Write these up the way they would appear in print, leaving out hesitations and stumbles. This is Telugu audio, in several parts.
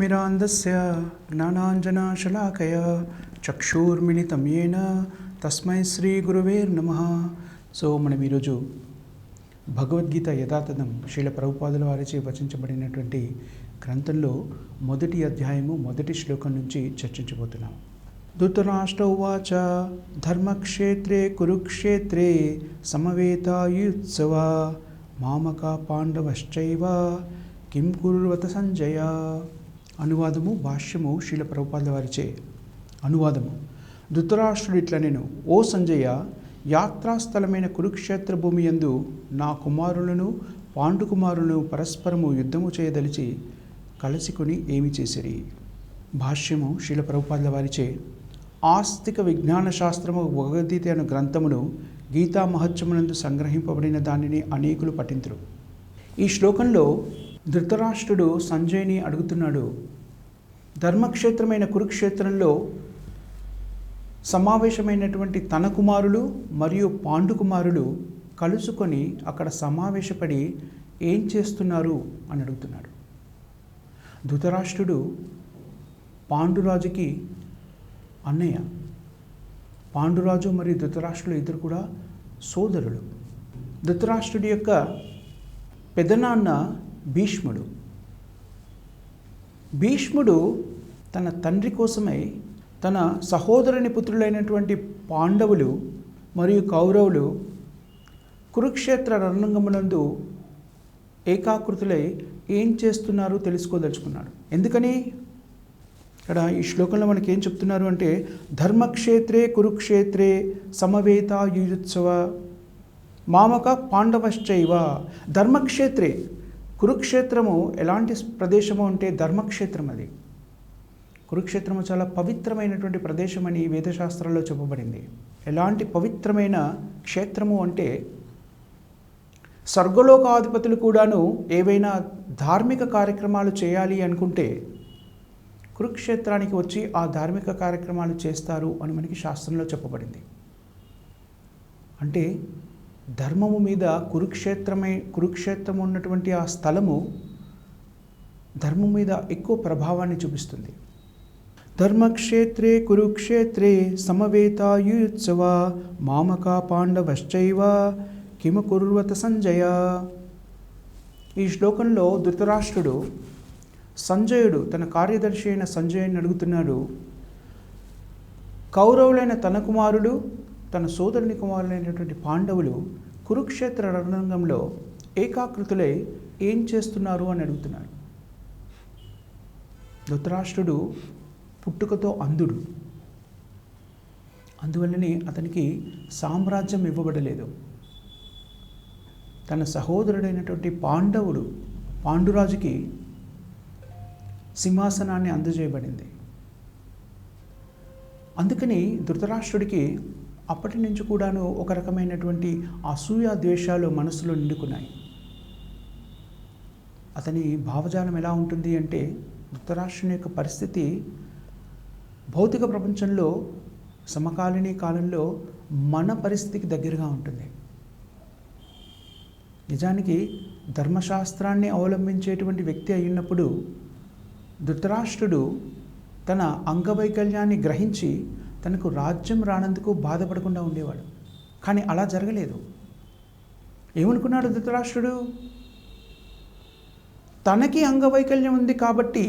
ज्ञानतिमिरान्धस्य ज्ञानाञ्जनशलाकया చక్షుర్మిళితం येन తస్మై శ్రీ గురువే నమః. సో మనం ఈరోజు భగవద్గీత యథాతథం శ్రీల ప్రభుపాదుల వారిచే వచించబడినటువంటి గ్రంథంలో మొదటి అధ్యాయము మొదటి శ్లోకం నుంచి చర్చించబోతున్నాం. ధృతరాష్ట్ర ఉవాచ ధర్మక్షేత్రే కురుక్షేత్రే సమవేతాయుత్సవ మామక పాండవశ్చైవ కిం కుర్వత సంజయ. అనువాదము భాష్యము శ్రీల ప్రభుపాదుల వారిచే. అనువాదము: ధృతరాష్ట్రుడు ఇట్లా నేను, ఓ సంజయ, యాత్రాస్థలమైన కురుక్షేత్ర భూమి యందు నా కుమారులను పాండుకుమారులను పరస్పరము యుద్ధము చేయదలిచి కలసికొని ఏమి చేసిరి. భాష్యము శ్రీల ప్రభుపాదుల వారిచే. ఆస్తిక విజ్ఞాన శాస్త్రము భగవద్గీత అను గ్రంథమును గీతా మహత్యమునందు సంగ్రహింపబడిన దానిని అనేకులు పఠింతురు. ఈ శ్లోకంలో ధృతరాష్ట్రుడు సంజయ్ని అడుగుతున్నాడు, ధర్మక్షేత్రమైన కురుక్షేత్రంలో సమావేశమైనటువంటి తన కుమారులు మరియు పాండుకుమారులు కలుసుకొని అక్కడ సమావేశపడి ఏం చేస్తున్నారు అని అడుగుతున్నాడు. ధృతరాష్ట్రుడు పాండురాజుకి అన్నయ్య. పాండురాజు మరియు ధృతరాష్ట్రులు ఇద్దరు కూడా సోదరులు. ధృతరాష్ట్రుడి యొక్క పెదనాన్న భీష్ముడు. భీష్ముడు తన తండ్రి కోసమై తన సహోదరుని పుత్రులైనటువంటి పాండవులు మరియు కౌరవులు కురుక్షేత్ర రణరంగమునందు ఏకాకృతులై ఏం చేస్తున్నారో తెలుసుకోదలుచుకున్నాడు. ఎందుకని ఇక్కడ ఈ శ్లోకంలో మనకి ఏం చెప్తున్నారు అంటే, ధర్మక్షేత్రే కురుక్షేత్రే సమవేతాయుత్సవ మామక పాండవశ్చైవ. ధర్మక్షేత్రే, కురుక్షేత్రము ఎలాంటి ప్రదేశము అంటే ధర్మక్షేత్రం. అది కురుక్షేత్రము చాలా పవిత్రమైనటువంటి ప్రదేశం అని వేదశాస్త్రాల్లో చెప్పబడింది. ఎలాంటి పవిత్రమైన క్షేత్రము అంటే, స్వర్గలోకాధిపతులు కూడాను ఏవైనా ధార్మిక కార్యక్రమాలు చేయాలి అనుకుంటే కురుక్షేత్రానికి వచ్చి ఆ ధార్మిక కార్యక్రమాలు చేస్తారు అని మనకి శాస్త్రంలో చెప్పబడింది. అంటే ధర్మము మీద కురుక్షేత్రం ఉన్నటువంటి ఆ స్థలము ధర్మం మీద ఎక్కువ ప్రభావాన్ని చూపిస్తుంది. ధర్మక్షేత్రే కురుక్షేత్రే సమవేతాయుత్సవ మామక పాండవశ్చైవ కిమ కుర్వత సంజయ. ఈ శ్లోకంలో ధృతరాష్ట్రుడు సంజయుడు తన కార్యదర్శి అయిన సంజయుని అడుగుతున్నాడు, కౌరవులైన తన కుమారులు తన సోదరుని కుమారులైనటువంటి పాండవులు కురుక్షేత్ర రణరంగంలో ఏకాకృతులై ఏం చేస్తున్నారు అని అడుగుతున్నాడు. ధృతరాష్ట్రుడు పుట్టుకతో అంధుడు. అందువల్లనే అతనికి సామ్రాజ్యం ఇవ్వబడలేదు. తన సహోదరుడైనటువంటి పాండురాజుకి సింహాసనాన్ని అందజేయబడింది. అందుకని ధృతరాష్ట్రుడికి అప్పటి నుంచి కూడాను ఒక రకమైనటువంటి అసూయ ద్వేషాలు మనసులో నిండుకున్నాయి. అతని భావజాలం ఎలా ఉంటుంది అంటే, ధృతరాష్ట్రుని యొక్క పరిస్థితి భౌతిక ప్రపంచంలో సమకాలీన కాలంలో మన పరిస్థితికి దగ్గరగా ఉంటుంది. నిజానికి ధర్మశాస్త్రాన్ని అవలంబించేటువంటి వ్యక్తి అయినప్పుడు ధృతరాష్ట్రుడు తన అంగవైకల్యాన్ని గ్రహించి తనకు రాజ్యం రానందుకు బాధపడకుండా ఉండేవాడు. కానీ అలా జరగలేదు. ఏమనుకున్నాడు ధృతరాష్ట్రుడు? తనకి అంగవైకల్యం ఉంది కాబట్టి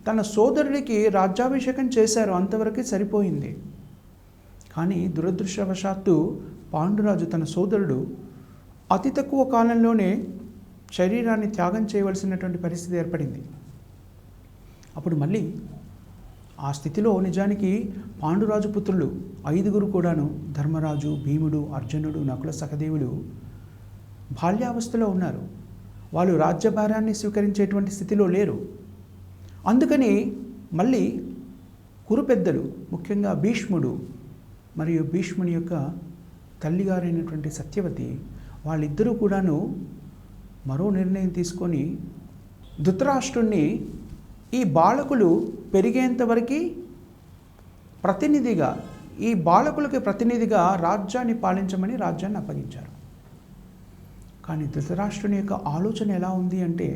తన సోదరుడికి రాజ్యాభిషేకం చేశారు, అంతవరకు సరిపోయింది. కానీ దురదృష్టవశాత్తు పాండురాజు తన సోదరుడు అతి తక్కువ కాలంలోనే శరీరాన్ని త్యాగం చేయవలసినటువంటి పరిస్థితి ఏర్పడింది. అప్పుడు మళ్ళీ ఆ స్థితిలో నిజానికి పాండురాజు పుత్రులు 5 కూడాను, ధర్మరాజు, భీముడు, అర్జునుడు, నకుల, సహదేవులు బాల్యావస్థలో ఉన్నారు. వాళ్ళు రాజ్యభారాన్ని స్వీకరించేటువంటి స్థితిలో లేరు. అందుకని మళ్ళీ కురు పెద్దలు, ముఖ్యంగా భీష్ముడు మరియు భీష్ముని యొక్క తల్లిగారైనటువంటి సత్యవతి, వాళ్ళిద్దరూ కూడాను మరో నిర్ణయం తీసుకొని ధృతరాష్ట్రుణ్ణి ఈ బాలకులు పెరిగేంతవరకు ప్రతినిధిగా, ఈ బాలకులకి ప్రతినిధిగా రాజ్యాన్ని పాలించమని రాజ్యాన్ని అప్పగించారు. కానీ ధృతరాష్ట్రుని యొక్క ఆలోచన ఎలా ఉంది అంటే,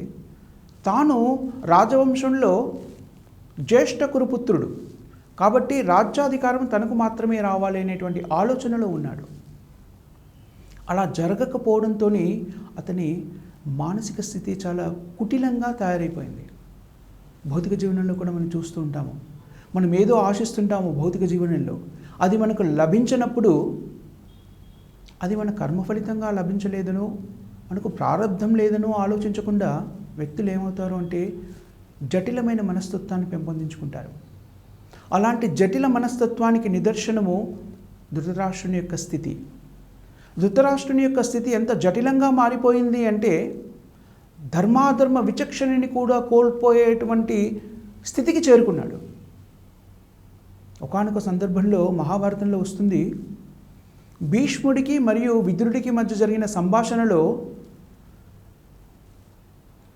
తాను రాజవంశంలో జ్యేష్ఠ కురుపుత్రుడు కాబట్టి రాజ్యాధికారం తనకు మాత్రమే రావాలి అనేటువంటి ఆలోచనలో ఉన్నాడు. అలా జరగకపోవడంతో అతని మానసిక స్థితి చాలా కుటిలంగా తయారైపోయింది. భౌతిక జీవనంలో కూడా మనం చూస్తూ ఉంటాము. మనం ఏదో ఆశిస్తుంటాము భౌతిక జీవనంలో, అది మనకు లభించినప్పుడు అది మన కర్మ ఫలితంగా లభించలేదనో, మనకు ప్రారంధం లేదనో ఆలోచించకుండా వ్యక్తులు ఏమవుతారు అంటే జటిలమైన మనస్తత్వాన్ని పెంపొందించుకుంటారు. అలాంటి జటిల మనస్తత్వానికి నిదర్శనము ధృతరాష్ట్రుని యొక్క స్థితి. ధృతరాష్ట్రుని యొక్క స్థితి ఎంత జటిలంగా మారిపోయింది అంటే ధర్మాధర్మ విచక్షణని కూడా కోల్పోయేటువంటి స్థితికి చేరుకున్నాడు. ఒకానొక సందర్భంలో మహాభారతంలో వస్తుంది, భీష్ముడికి మరియు విదురుడికి మధ్య జరిగిన సంభాషణలో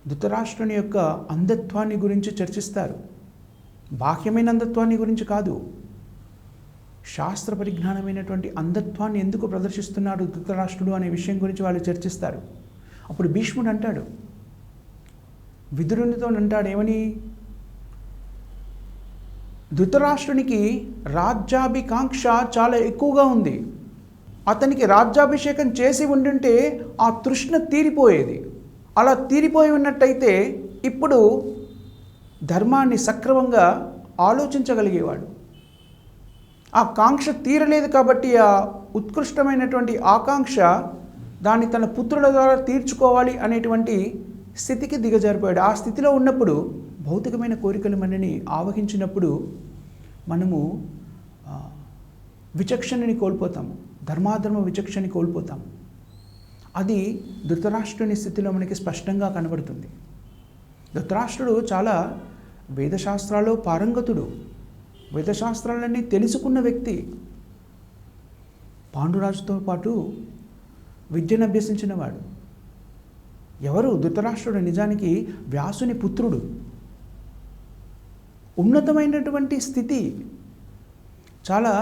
ధృతరాష్ట్రుని యొక్క అంధత్వాన్ని గురించి చర్చిస్తారు. బాహ్యమైన అంధత్వాన్ని గురించి కాదు, శాస్త్ర పరిజ్ఞానమైనటువంటి అంధత్వాన్ని ఎందుకు ప్రదర్శిస్తున్నాడు ధృతరాష్ట్రుడు అనే విషయం గురించి వాళ్ళు చర్చిస్తారు. అప్పుడు భీష్ముడు అంటాడు, విదురునితో అంటాడు ఏమని, ధృతరాష్ట్రునికి రాజ్యాభికాంక్ష చాలా ఎక్కువగా ఉంది. అతనికి రాజ్యాభిషేకం చేసి ఉండుంటే ఆ తృష్ణ తీరిపోయేది. అలా తీరిపోయి ఉన్నట్టయితే ఇప్పుడు ధర్మాన్ని సక్రమంగా ఆలోచించగలిగేవాడు. ఆ కాంక్ష తీరలేదు కాబట్టి ఆ ఉత్కృష్టమైనటువంటి ఆకాంక్ష దాన్ని తన పుత్రుల ద్వారా తీర్చుకోవాలి అనేటువంటి స్థితికి దిగజారిపోయాడు. ఆ స్థితిలో ఉన్నప్పుడు భౌతికమైన కోరికలు మనని ఆవహించినప్పుడు మనము విచక్షణని కోల్పోతాము, ధర్మాధర్మ విచక్షణని కోల్పోతాము. అది ధృతరాష్ట్రుని స్థితిలో మనకి స్పష్టంగా కనబడుతుంది. ధృతరాష్ట్రుడు చాలా వేదశాస్త్రాల్లో పారంగతుడు, వేదశాస్త్రాలన్నీ తెలుసుకున్న వ్యక్తి. పాండురాజుతో పాటు విద్యను అభ్యసించినవాడు. ఎవరు ధృతరాష్ట్రుడు? నిజానికి వ్యాసుని పుత్రుడు. ఉన్నతమైనటువంటి స్థితి, చాలా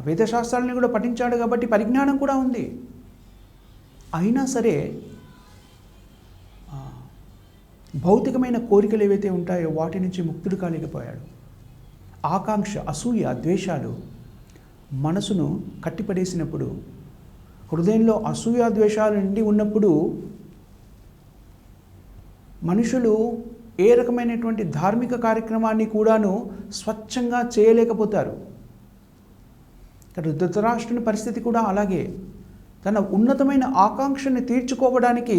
వేదశాస్త్రాలని కూడా పఠించాడు కాబట్టి పరిజ్ఞానం కూడా ఉంది. అయినా సరే భౌతికమైన కోరికలు ఏవైతే ఉంటాయో వాటి నుంచి ముక్తుడు కాలేకపోయాడు. ఆకాంక్ష, అసూయ, ద్వేషాలు మనసును కట్టిపడేసినప్పుడు, హృదయంలో అసూయ ద్వేషాలు నిండి ఉన్నప్పుడు మనుషులు ఏ రకమైనటువంటి ధార్మిక కార్యక్రమాన్ని కూడాను స్వచ్ఛంగా చేయలేకపోతారు. ధృతరాష్ట్రుని పరిస్థితి కూడా అలాగే. తన ఉన్నతమైన ఆకాంక్షని తీర్చుకోవడానికి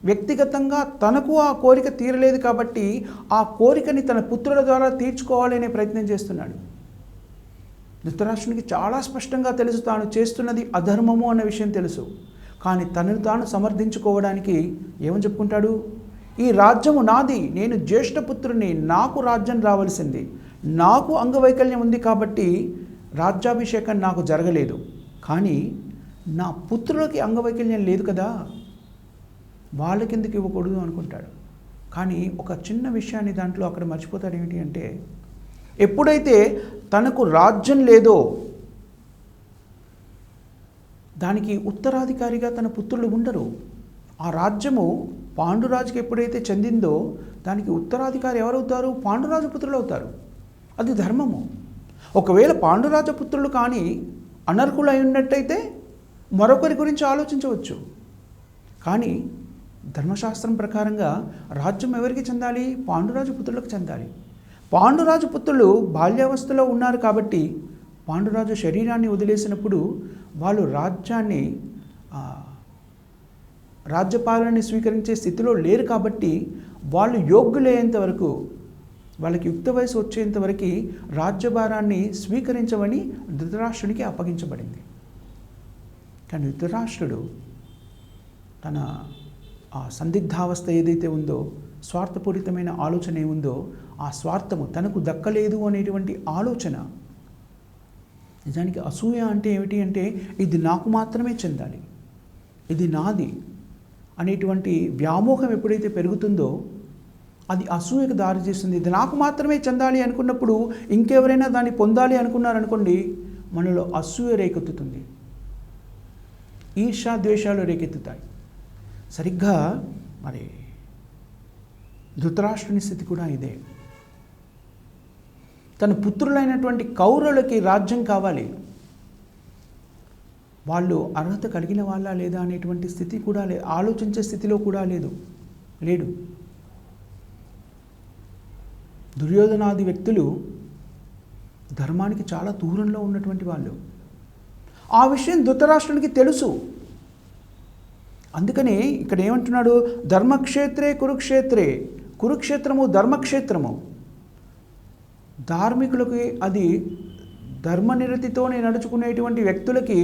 వ్యక్తిగతంగా తనకు ఆ కోరిక తీరలేదు కాబట్టి ఆ కోరికని తన పుత్రుల ద్వారా తీర్చుకోవాలనే ప్రయత్నం చేస్తున్నాడు. ధృతరాష్ట్రునికి చాలా స్పష్టంగా తెలుసు తాను చేస్తున్నది అధర్మము అన్న విషయం తెలుసు. కానీ తనను తాను సమర్థించుకోవడానికి ఏమని చెప్పుకుంటాడు, ఈ రాజ్యము నాది, నేను జ్యేష్ఠపుత్రుని, నాకు రాజ్యం రావాల్సింది, నాకు అంగవైకల్యం ఉంది కాబట్టి రాజ్యాభిషేకం నాకు జరగలేదు, కానీ నా పుత్రులకి అంగవైకల్యం లేదు కదా, వాళ్ళకెందుకు ఇవ్వకూడదు అనుకుంటాడు. కానీ ఒక చిన్న విషయాన్ని దాంట్లో అక్కడ మర్చిపోతాడు. ఏమిటి అంటే ఎప్పుడైతే తనకు రాజ్యం లేదో దానికి ఉత్తరాధికారిగా తన పుత్రులు ఉండరు. ఆ రాజ్యము పాండురాజుకి ఎప్పుడైతే చెందిందో దానికి ఉత్తరాధికారి ఎవరవుతారు? పాండురాజు పుత్రులు అవుతారు. అది ధర్మము. ఒకవేళ పాండురాజు పుత్రులు కానీ అనర్హులు అయి ఉన్నట్టయితే మరొకరి గురించి ఆలోచించవచ్చు. కానీ ధర్మశాస్త్రం ప్రకారంగా రాజ్యం ఎవరికి చెందాలి? పాండురాజు పుత్రులకు చెందాలి. పాండురాజు పుత్రులు బాల్యావస్థలో ఉన్నారు కాబట్టి పాండురాజు శరీరాన్ని వదిలేసినప్పుడు వాళ్ళు రాజ్యపాలనని స్వీకరించే స్థితిలో లేరు కాబట్టి వాళ్ళు యోగ్యులయ్యేంత వరకు, వాళ్ళకి యుక్త వయసు వచ్చేంతవరకు రాజ్యభారాన్ని స్వీకరించమని ధృతరాష్ట్రునికి అప్పగించబడింది. కానీ ధృతరాష్ట్రుడు తన ఆ సందిగ్ధావస్థ ఏదైతే ఉందో, స్వార్థపూరితమైన ఆలోచన ఏముందో, ఆ స్వార్థము తనకు దక్కలేదు అనేటువంటి ఆలోచన, నిజానికి అసూయ అంటే ఏమిటి అంటే ఇది నాకు మాత్రమే చెందాలి, ఇది నాది అనేటువంటి వ్యామోహం ఎప్పుడైతే పెరుగుతుందో అది అసూయకు దారి చేస్తుంది. ఇది నాకు మాత్రమే చెందాలి అనుకున్నప్పుడు ఇంకెవరైనా దాన్ని పొందాలి అనుకున్నారనుకోండి, మనలో అసూయ రేకెత్తుతుంది, ఈర్ష్య ద్వేషాలు రేకెత్తుతాయి. సరిగ్గా మరి ధృతరాష్ట్రుని స్థితి కూడా ఇదే. తన పుత్రులైనటువంటి కౌరవులకి రాజ్యం కావాలి. వాళ్ళు అర్హత కలిగిన వాళ్ళ లేదా అనేటువంటి స్థితి కూడా ఆలోచించే స్థితిలో కూడా లేడు. దుర్యోధనాది వ్యక్తులు ధర్మానికి చాలా దూరంలో ఉన్నటువంటి వాళ్ళు. ఆ విషయం ధృతరాష్ట్రునికి తెలుసు. అందుకని ఇక్కడ ఏమంటున్నాడు, ధర్మక్షేత్రే కురుక్షేత్రే, కురుక్షేత్రము ధర్మక్షేత్రము. ధార్మికులకి, అది ధర్మనిరతితోనే నడుచుకునేటువంటి వ్యక్తులకి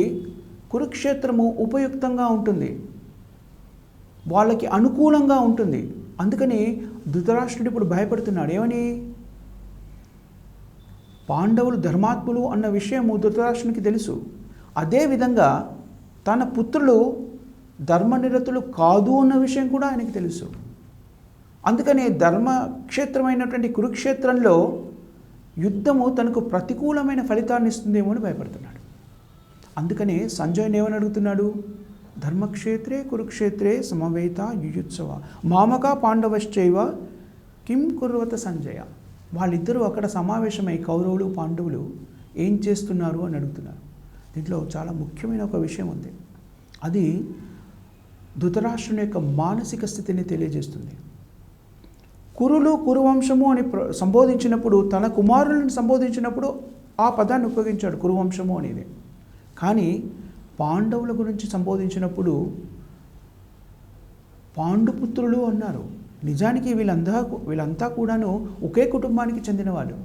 కురుక్షేత్రము ఉపయుక్తంగా ఉంటుంది, వాళ్ళకి అనుకూలంగా ఉంటుంది. అందుకని ధృతరాష్ట్రుడు ఇప్పుడు భయపడుతున్నాడు. ఏమని? పాండవులు ధర్మాత్ములు అన్న విషయము ధృతరాష్ట్రునికి తెలుసు. అదేవిధంగా తన పుత్రులు ధర్మనిరతులు కాదు అన్న విషయం కూడా ఆయనకి తెలుసు. అందుకని ధర్మక్షేత్రమైనటువంటి కురుక్షేత్రంలో యుద్ధము తనకు ప్రతికూలమైన ఫలితాన్ని ఇస్తుందేమో అని భయపడుతున్నాడు. అందుకని సంజయుని ఏమని అడుగుతున్నాడు, ధర్మక్షేత్రే కురుక్షేత్రే సమవేత యుయుత్సవ మామక పాండవశ్చైవ కిం కుర్వత సంజయ. వాళ్ళిద్దరూ అక్కడ సమావేశమై కౌరవులు పాండవులు ఏం చేస్తున్నారు అని అడుగుతున్నారు. దీంట్లో చాలా ముఖ్యమైన ఒక విషయం ఉంది. అది ధృతరాష్ట్రుని యొక్క మానసిక స్థితిని తెలియజేస్తుంది. కురులు కురువంశము అని సంబోధించినప్పుడు, తన కుమారులను సంబోధించినప్పుడు ఆ పదాన్ని ఉపయోగించాడు, కురువంశము అనేది. కానీ పాండవుల గురించి సంబోధించినప్పుడు పాండుపుత్రులు అన్నారు. నిజానికి వీళ్ళంతా కూడాను ఒకే కుటుంబానికి చెందినవాళ్ళు.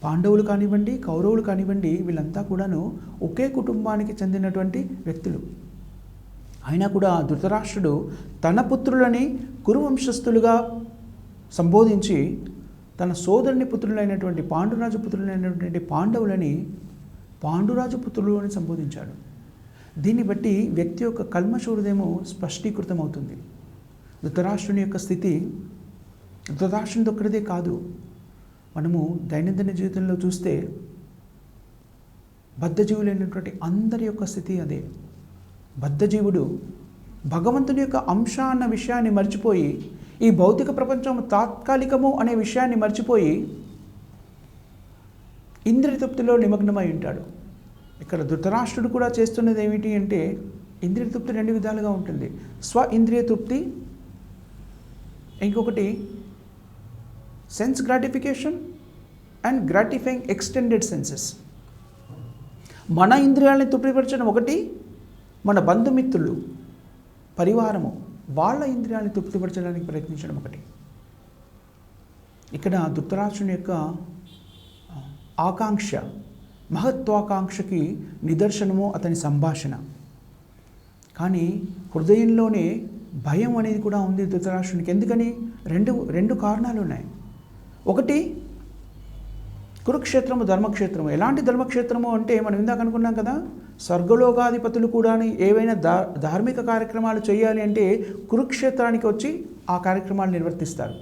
పాండవులు కానివ్వండి, కౌరవులు కానివ్వండి, వీళ్ళంతా కూడాను ఒకే కుటుంబానికి చెందినటువంటి వ్యక్తులు. అయినా కూడా ధృతరాష్ట్రుడు తన పుత్రులని కురువంశస్థులుగా సంబోధించి తన సోదరుని పుత్రులైనటువంటి పాండురాజు పుత్రులైనటువంటి పాండవులని పాండురాజు పుత్రులు అని సంబోధించాడు. దీన్ని బట్టి వ్యక్తి యొక్క కల్మష హృదయము స్పష్టీకృతమవుతుంది. ధృతరాష్ట్రుని యొక్క స్థితి ధృతరాష్ట్రునిది ఒక్కడిదే కాదు. మనము దైనందిన జీవితంలో చూస్తే బద్ధజీవులైనటువంటి అందరి యొక్క స్థితి అదే. బద్ధజీవుడు భగవంతుని యొక్క అంశ అన్న విషయాన్ని మర్చిపోయి, ఈ భౌతిక ప్రపంచం తాత్కాలికము అనే విషయాన్ని మర్చిపోయి ఇంద్రియ తృప్తిలో నిమగ్నమై ఉంటాడు. ఇక్కడ ధృతరాష్ట్రుడు కూడా చేస్తున్నది ఏమిటి అంటే, ఇంద్రియ తృప్తి రెండు విధాలుగా ఉంటుంది. స్వ ఇంద్రియ తృప్తి, ఇంకొకటి sense gratification and gratifying extended senses. మన ఇంద్రియాలని తృప్తిపరచడం ఒకటి, మన బంధుమిత్రులు పరివారము వాళ్ళ ఇంద్రియాలను తృప్తిపరచడానికి ప్రయత్నించడం ఒకటి. ఇక్కడ ధృతరాష్ట్రుని యొక్క ఆకాంక్ష, మహత్వాకాంక్షకి నిదర్శనము అతని సంభాషణ. కానీ హృదయంలోనే భయం అనేది కూడా ఉంది ధృతరాష్ట్రునికి. ఎందుకని? రెండు కారణాలు ఉన్నాయి. ఒకటి, కురుక్షేత్రము ధర్మక్షేత్రము. ఎలాంటి ధర్మక్షేత్రము అంటే, మనం ఇందాక అనుకున్నాం కదా, స్వర్గలోకాధిపతులు కూడా ఏవైనా ధార్మిక కార్యక్రమాలు చేయాలి అంటే కురుక్షేత్రానికి వచ్చి ఆ కార్యక్రమాలు నిర్వర్తిస్తారు.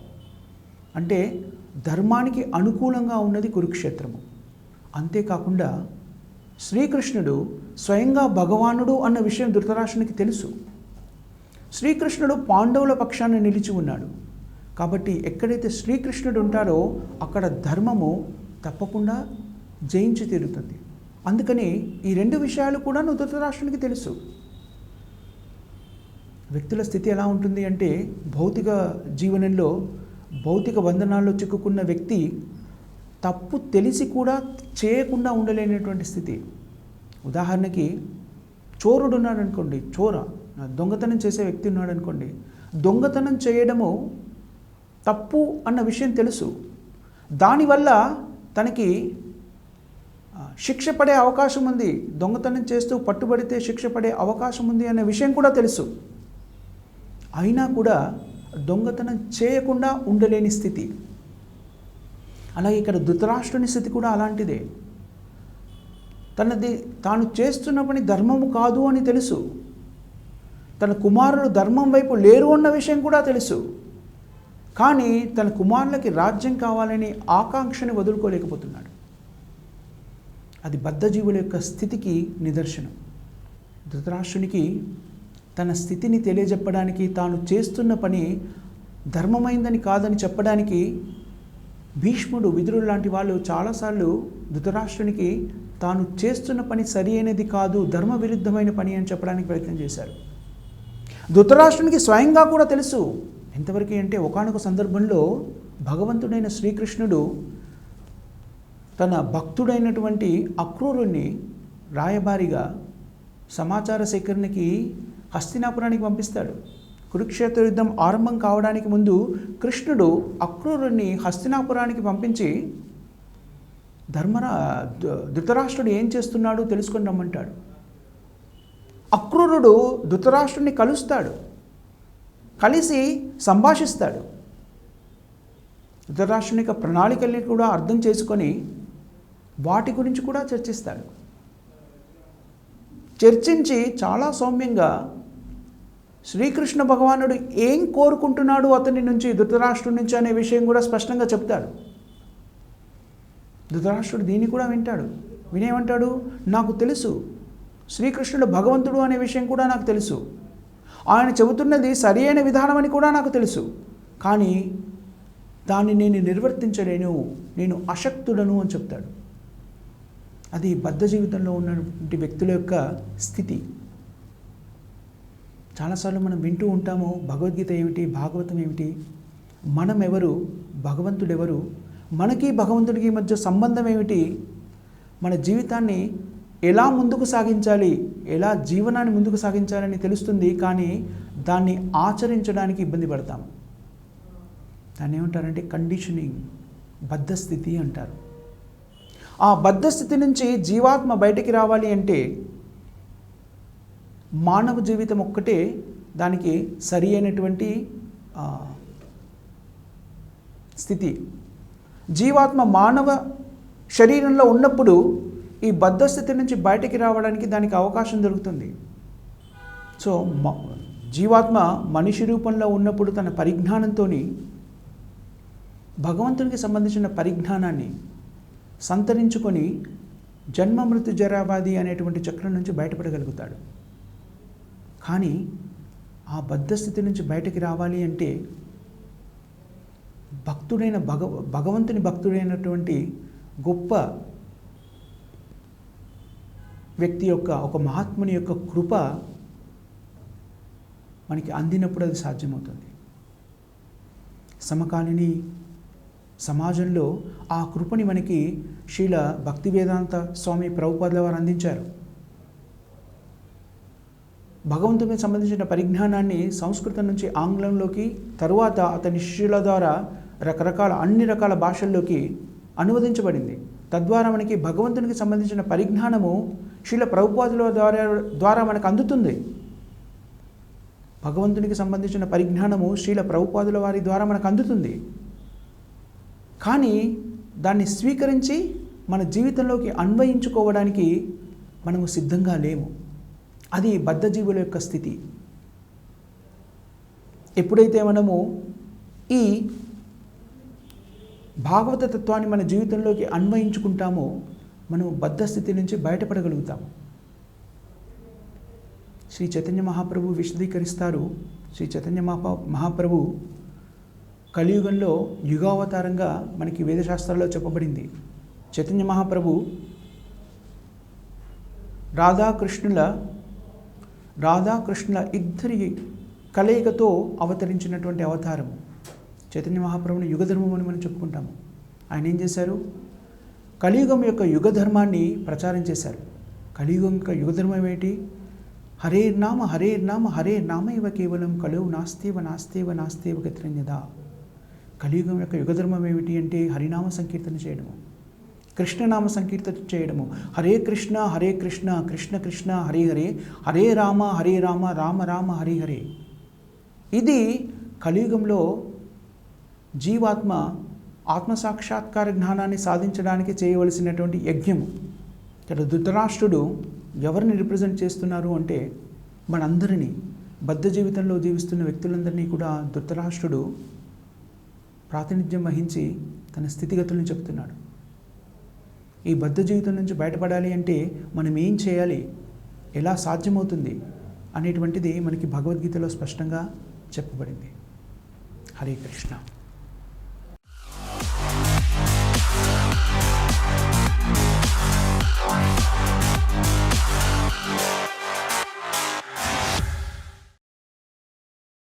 అంటే ధర్మానికి అనుకూలంగా ఉన్నది కురుక్షేత్రము. అంతేకాకుండా శ్రీకృష్ణుడు స్వయంగా భగవానుడు అన్న విషయం ధృతరాష్ట్రునికి తెలుసు. శ్రీకృష్ణుడు పాండవుల పక్షాన్ని నిలిచి ఉన్నాడు. కాబట్టి ఎక్కడైతే శ్రీకృష్ణుడు ఉంటారో అక్కడ ధర్మము తప్పకుండా జయించి తీరుతుంది. అందుకని ఈ రెండు విషయాలు కూడా ధృతరాష్ట్రునికి తెలుసు. వ్యక్తుల స్థితి ఎలా ఉంటుంది అంటే, భౌతిక జీవనంలో భౌతిక బంధనాల్లో చిక్కుకున్న వ్యక్తి తప్పు తెలిసి కూడా చేయకుండా ఉండలేనటువంటి స్థితి. ఉదాహరణకి చోరుడు ఉన్నాడు అనుకోండి, దొంగతనం చేసే వ్యక్తి ఉన్నాడు అనుకోండి, దొంగతనం చేయడము తప్పు అన్న విషయం తెలుసు. దానివల్ల తనకి శిక్ష పడే అవకాశం ఉంది, దొంగతనం చేస్తూ పట్టుబడితే శిక్ష పడే అవకాశం ఉంది అనే విషయం కూడా తెలుసు. అయినా కూడా దొంగతనం చేయకుండా ఉండలేని స్థితి. అలాగే ఇక్కడ ధృతరాష్ట్రుని స్థితి కూడా అలాంటిదే. తాను చేస్తున్న పని ధర్మము కాదు అని తెలుసు. తన కుమారులు ధర్మం వైపు లేరు అన్న విషయం కూడా తెలుసు. కానీ తన కుమారులకి రాజ్యం కావాలని ఆకాంక్షని వదులుకోలేకపోతున్నాడు. అది బద్ధజీవుల యొక్క స్థితికి నిదర్శనం. ధృతరాష్ట్రునికి తన స్థితిని తెలియజెప్పడానికి, తాను చేస్తున్న పని ధర్మమైందని కాదని చెప్పడానికి భీష్ముడు, విదురుడు లాంటి వాళ్ళు చాలాసార్లు ధృతరాష్ట్రునికి తాను చేస్తున్న పని సరి అయినది కాదు, ధర్మ విరుద్ధమైన పని అని చెప్పడానికి ప్రయత్నం చేశారు. ధృతరాష్ట్రునికి స్వయంగా కూడా తెలుసు. ఎంతవరకు అంటే ఒకానొక సందర్భంలో భగవంతుడైన శ్రీకృష్ణుడు తన భక్తుడైనటువంటి అక్రూరుణ్ణి రాయబారిగా సమాచార సేకరణకి హస్తినాపురానికి పంపిస్తాడు. కురుక్షేత్ర యుద్ధం ఆరంభం కావడానికి ముందు కృష్ణుడు అక్రూరుణ్ణి హస్తినాపురానికి పంపించి ధృతరాష్ట్రుడు ఏం చేస్తున్నాడు తెలుసుకొని రమ్మంటాడు. అక్రూరుడు ధృతరాష్ట్రుడిని కలుస్తాడు, కలిసి సంభాషిస్తాడు. ధృతరాష్ట్రుని యొక్క ప్రణాళికల్ని కూడా అర్థం చేసుకొని వాటి గురించి కూడా చర్చిస్తాడు. చర్చించి చాలా సౌమ్యంగా శ్రీకృష్ణ భగవానుడు ఏం కోరుకుంటున్నాడు అతని నుంచి, ధృతరాష్ట్రుడి నుంచి అనే విషయం కూడా స్పష్టంగా చెప్తాడు. ధృతరాష్ట్రుడు దీన్ని కూడా వింటాడు. వినేమంటాడు, నాకు తెలుసు శ్రీకృష్ణుడు భగవంతుడు అనే విషయం కూడా నాకు తెలుసు, ఆయన చెబుతున్నది సరి అయిన విధానం అని కూడా నాకు తెలుసు, కానీ దాన్ని నేను నిర్వర్తించలేను, నేను అశక్తుడను అని చెప్తాడు. అది బద్ధ జీవితంలో ఉన్నటువంటి వ్యక్తుల యొక్క స్థితి. చాలాసార్లు మనం వింటూ ఉంటాము, భగవద్గీత ఏమిటి, భాగవతం ఏమిటి, మనం ఎవరు, భగవంతుడెవరు, మనకి భగవంతుడికి మధ్య సంబంధం ఏమిటి, మన జీవితాన్ని ఎలా ముందుకు సాగించాలి, ఎలా జీవనాన్ని ముందుకు సాగించాలని తెలుస్తుంది, కానీ దాన్ని ఆచరించడానికి ఇబ్బంది పడతాము. దాన్ని ఏమంటారంటే కండిషనింగ్, బద్ధస్థితి అంటారు. ఆ బద్ధస్థితి నుంచి జీవాత్మ బయటికి రావాలి అంటే మానవ జీవితం ఒక్కటే దానికి సరి అయినటువంటి స్థితి. జీవాత్మ మానవ శరీరంలో ఉన్నప్పుడు ఈ బద్ధస్థితి నుంచి బయటికి రావడానికి దానికి అవకాశం దొరుకుతుంది. సో జీవాత్మ మనిషి రూపంలో ఉన్నప్పుడు తన పరిజ్ఞానంతో భగవంతునికి సంబంధించిన పరిజ్ఞానాన్ని సంతరించుకొని జన్మ మృత్యు జరావ్యాధి అనేటువంటి చక్రం నుంచి బయటపడగలుగుతాడు. కానీ ఆ బద్ధస్థితి నుంచి బయటకి రావాలి అంటే భక్తుడైన భగవంతుని భక్తుడైనటువంటి గొప్ప వ్యక్తి యొక్క, ఒక మహాత్ముని యొక్క కృప మనకి అందినప్పుడు అది సాధ్యమవుతుంది. సమకాలీని సమాజంలో ఆ కృపని మనకి శ్రీల భక్తివేదాంత స్వామి ప్రభుపాదుల వారు అందించారు. భగవంతునికి సంబంధించిన పరిజ్ఞానాన్ని సంస్కృతం నుంచి ఆంగ్లంలోకి, తరువాత అతని శిష్యుల ద్వారా అన్ని రకాల భాషల్లోకి అనువదించబడింది. తద్వారా మనకి భగవంతునికి సంబంధించిన పరిజ్ఞానము శ్రీల ప్రభుపాదుల ద్వారా మనకు అందుతుంది. భగవంతునికి సంబంధించిన పరిజ్ఞానము శ్రీల ప్రభుపాదుల వారి ద్వారా మనకు అందుతుంది. కానీ దాన్ని స్వీకరించి మన జీవితంలోకి అన్వయించుకోవడానికి మనము సిద్ధంగా లేము. అది బద్ధజీవుల యొక్క స్థితి. ఎప్పుడైతే మనము ఈ భాగవత తత్వాన్ని మన జీవితంలోకి అన్వయించుకుంటామో మనము బద్ధస్థితి నుంచి బయటపడగలుగుతాము. శ్రీ చైతన్య మహాప్రభు విశదీకరిస్తారు. శ్రీ చైతన్య మహాప్రభు కలియుగంలో యుగావతారంగా మనకి వేదశాస్త్రాల్లో చెప్పబడింది. చైతన్య మహాప్రభు రాధాకృష్ణుల ఇద్దరి కలయికతో అవతరించినటువంటి అవతారము. చైతన్య మహాప్రభుని యుగధర్మం అని మనం చెప్పుకుంటాము. ఆయన ఏం చేశారు? కలియుగం యొక్క యుగధర్మాన్ని ప్రచారం చేశారు. కలియుగం యొక్క యుగధర్మం ఏంటి? హరేర్నామ హరేర్నామ హరేర్నామ ఇవ కేవలం కలువు నాస్తేవ నాస్తేవ నాస్తేవ గతిరన్యదా. కలియుగం యొక్క యుగధర్మం ఏమిటి అంటే హరినామ సంకీర్తన చేయడము, కృష్ణనామ సంకీర్తన చేయడము. హరే కృష్ణ కృష్ణ కృష్ణ హరే హరే, హరే రామ రామ రామ హరే హరే. ఇది కలియుగంలో జీవాత్మ ఆత్మసాక్షాత్కార జ్ఞానాన్ని సాధించడానికి చేయవలసినటువంటి యజ్ఞము. ఇక్కడ ధృతరాష్ట్రుడు ఎవరిని రిప్రజెంట్ చేస్తున్నారు అంటే మనందరినీ, బద్ధ జీవితంలో జీవిస్తున్న వ్యక్తులందరినీ కూడా ధృతరాష్ట్రుడు ప్రాతినిధ్యం వహించి తన స్థితిగతులను చెప్తున్నాడు. ఈ బద్ధ జీవితం నుంచి బయటపడాలి అంటే మనం ఏం చేయాలి, ఎలా సాధ్యమవుతుంది అనేటువంటిది మనకి భగవద్గీతలో స్పష్టంగా చెప్పబడింది. హరే కృష్ణ.